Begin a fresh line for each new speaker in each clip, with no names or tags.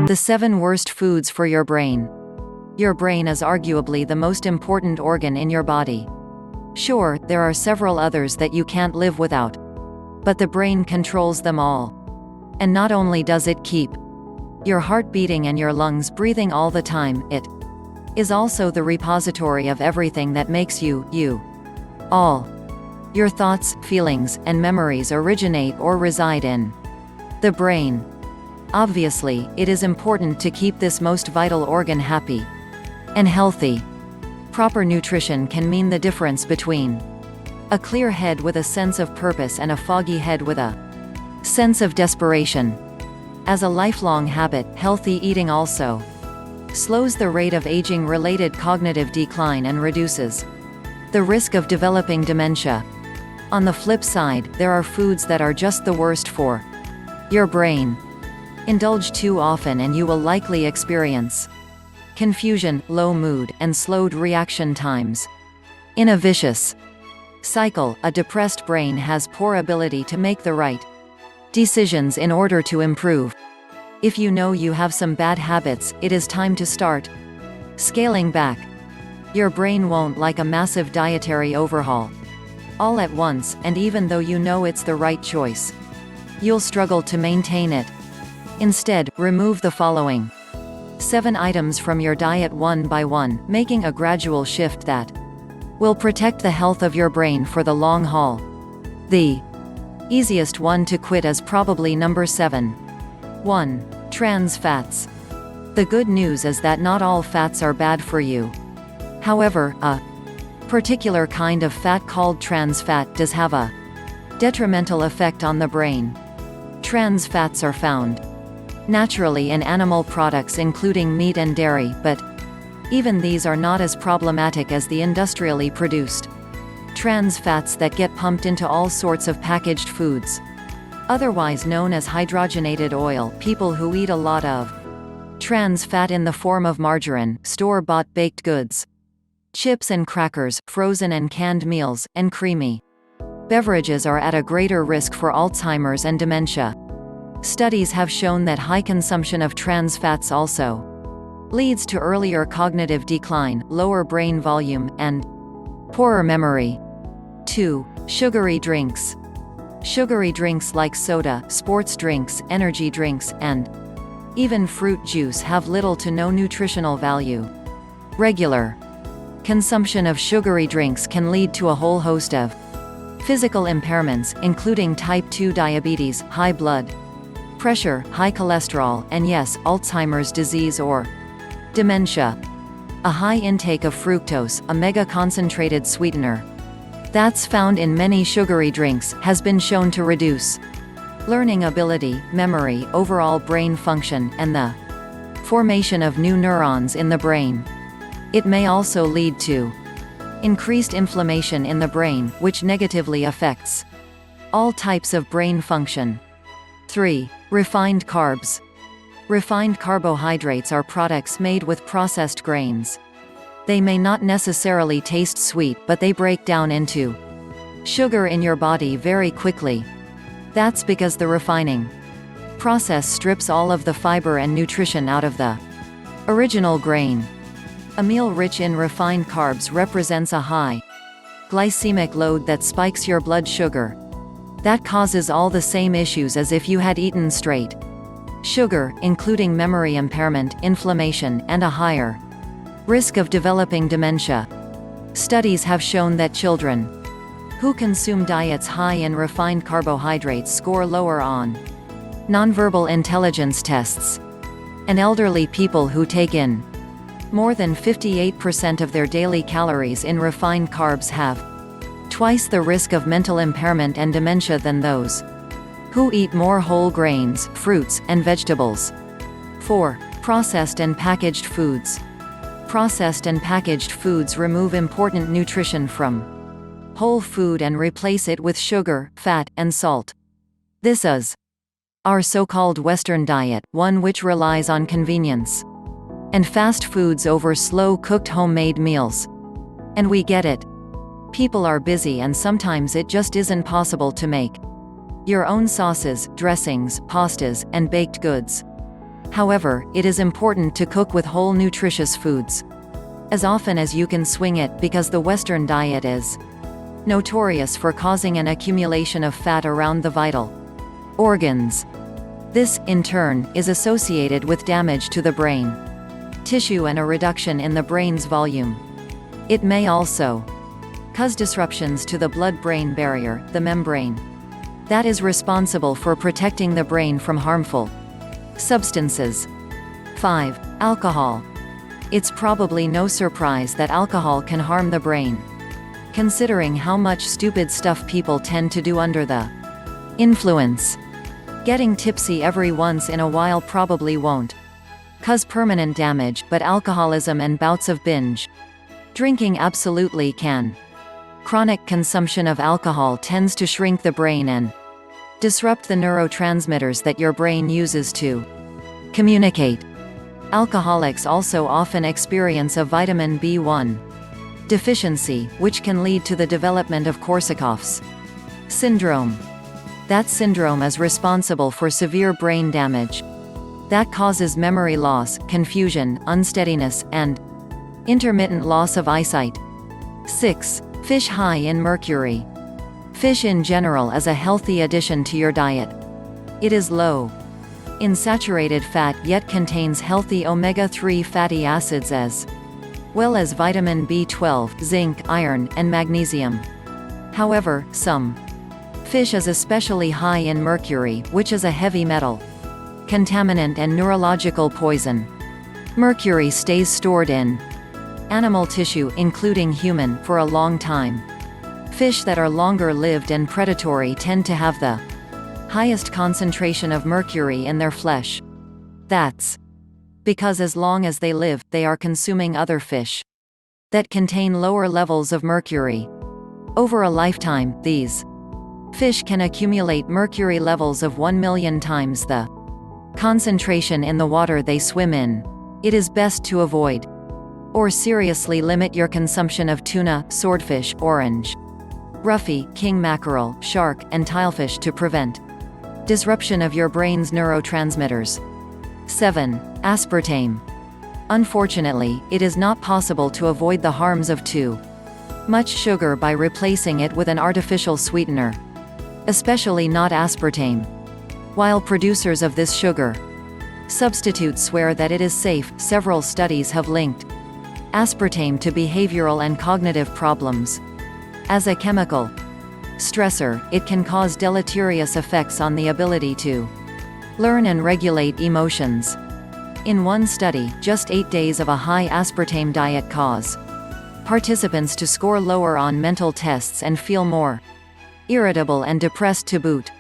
The 7 worst foods for your brain. Your brain is arguably the most important organ in your body. Sure, there are several others that you can't live without. But the brain controls them all. And not only does it keep your heart beating and your lungs breathing all the time, it is also the repository of everything that makes you, you. All your thoughts, feelings, and memories originate or reside in the brain. Obviously, it is important to keep this most vital organ happy and healthy. Proper nutrition can mean the difference between a clear head with a sense of purpose and a foggy head with a sense of desperation. As a lifelong habit, healthy eating also slows the rate of aging-related cognitive decline and reduces the risk of developing dementia. On the flip side, there are foods that are just the worst for your brain. Indulge too often and you will likely experience confusion, low mood, and slowed reaction times. In a vicious cycle, a depressed brain has poor ability to make the right decisions in order to improve. If you know you have some bad habits, it is time to start scaling back. Your brain won't like a massive dietary overhaul all at once, and even though you know it's the right choice, you'll struggle to maintain it. Instead, remove the following 7 items from your diet one by one, making a gradual shift that will protect the health of your brain for the long haul. The easiest one to quit is probably number 7. 1. Trans fats. The good news is that not all fats are bad for you. However, a particular kind of fat called trans fat does have a detrimental effect on the brain. Trans fats are found naturally in animal products including meat and dairy, but even these are not as problematic as the industrially produced trans fats that get pumped into all sorts of packaged foods. Otherwise known as hydrogenated oil, people who eat a lot of trans fat in the form of margarine, store-bought baked goods, chips and crackers, frozen and canned meals, and creamy beverages are at a greater risk for Alzheimer's and dementia. Studies have shown that high consumption of trans fats also leads to earlier cognitive decline, lower brain volume, and poorer memory. 2. Sugary drinks. Sugary drinks like soda, sports drinks, energy drinks, and even fruit juice have little to no nutritional value. Regular consumption of sugary drinks can lead to a whole host of physical impairments, including type 2 diabetes, high blood pressure, high cholesterol, and yes, Alzheimer's disease or dementia. A high intake of fructose, a mega-concentrated sweetener that's found in many sugary drinks, has been shown to reduce learning ability, memory, overall brain function, and the formation of new neurons in the brain. It may also lead to increased inflammation in the brain, which negatively affects all types of brain function. 3. Refined carbs. Refined carbohydrates are products made with processed grains. They may not necessarily taste sweet, but they break down into sugar in your body very quickly. That's because the refining process strips all of the fiber and nutrition out of the original grain. A meal rich in refined carbs represents a high glycemic load that spikes your blood sugar. That causes all the same issues as if you had eaten straight sugar, including memory impairment, inflammation, and a higher risk of developing dementia. Studies have shown that children who consume diets high in refined carbohydrates score lower on nonverbal intelligence tests, and elderly people who take in more than 58% of their daily calories in refined carbs have twice the risk of mental impairment and dementia than those who eat more whole grains, fruits, and vegetables. 4. Processed and packaged foods. Processed and packaged foods remove important nutrition from whole food and replace it with sugar, fat, and salt. This is our so-called Western diet, one which relies on convenience and fast foods over slow-cooked homemade meals. And we get it. People are busy and sometimes it just isn't possible to make your own sauces, dressings, pastas, and baked goods. However, it is important to cook with whole nutritious foods as often as you can swing it, because the Western diet is notorious for causing an accumulation of fat around the vital organs. This, in turn, is associated with damage to the brain tissue and a reduction in the brain's volume. It may also cause disruptions to the blood-brain barrier, the membrane, that is responsible for protecting the brain from harmful substances. 5. Alcohol. It's probably no surprise that alcohol can harm the brain, considering how much stupid stuff people tend to do under the influence. Getting tipsy every once in a while probably won't cause permanent damage, but alcoholism and bouts of binge drinking absolutely can. Chronic consumption of alcohol tends to shrink the brain and disrupt the neurotransmitters that your brain uses to communicate. Alcoholics also often experience a vitamin B1 deficiency, which can lead to the development of Korsakoff's syndrome. That syndrome is responsible for severe brain damage that causes memory loss, confusion, unsteadiness, and intermittent loss of eyesight. 6. Fish high in mercury. Fish in general is a healthy addition to your diet. It is low in saturated fat yet contains healthy omega-3 fatty acids as well as vitamin B12, zinc, iron, and magnesium. However, some fish is especially high in mercury, which is a heavy metal contaminant and neurological poison. Mercury stays stored in animal tissue, including human, for a long time. Fish that are longer lived and predatory tend to have the highest concentration of mercury in their flesh. That's because as long as they live, they are consuming other fish that contain lower levels of mercury. Over a lifetime, these fish can accumulate mercury levels of 1 million times the concentration in the water they swim in. It is best to avoid or seriously limit your consumption of tuna, swordfish, orange roughy, king mackerel, shark, and tilefish to prevent disruption of your brain's neurotransmitters. 7. Aspartame. Unfortunately, it is not possible to avoid the harms of too much sugar by replacing it with an artificial sweetener, especially not aspartame. While producers of this sugar substitute swear that it is safe, several studies have linked aspartame to behavioral and cognitive problems. As a chemical stressor, it can cause deleterious effects on the ability to learn and regulate emotions. In one study, just 8 days of a high aspartame diet caused participants to score lower on mental tests and feel more irritable and depressed to boot.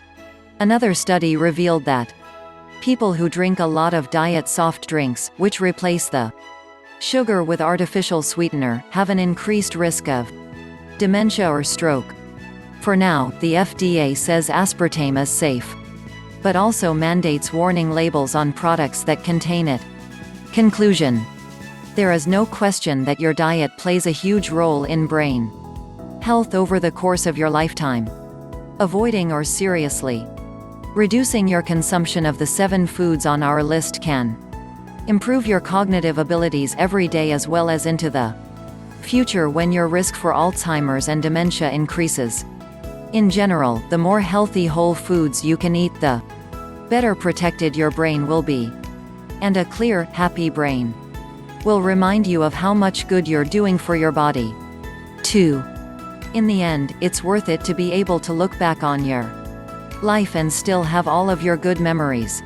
Another study revealed that people who drink a lot of diet soft drinks, which replace the sugar with artificial sweetener, have an increased risk of dementia or stroke. For now, the FDA says aspartame is safe, but also mandates warning labels on products that contain it. Conclusion. There is no question that your diet plays a huge role in brain health over the course of your lifetime. Avoiding or seriously reducing your consumption of the 7 foods on our list can improve your cognitive abilities every day as well as into the future when your risk for Alzheimer's and dementia increases. In general, the more healthy whole foods you can eat, the better protected your brain will be. And a clear, happy brain will remind you of how much good you're doing for your body. 2. In the end, it's worth it to be able to look back on your life and still have all of your good memories.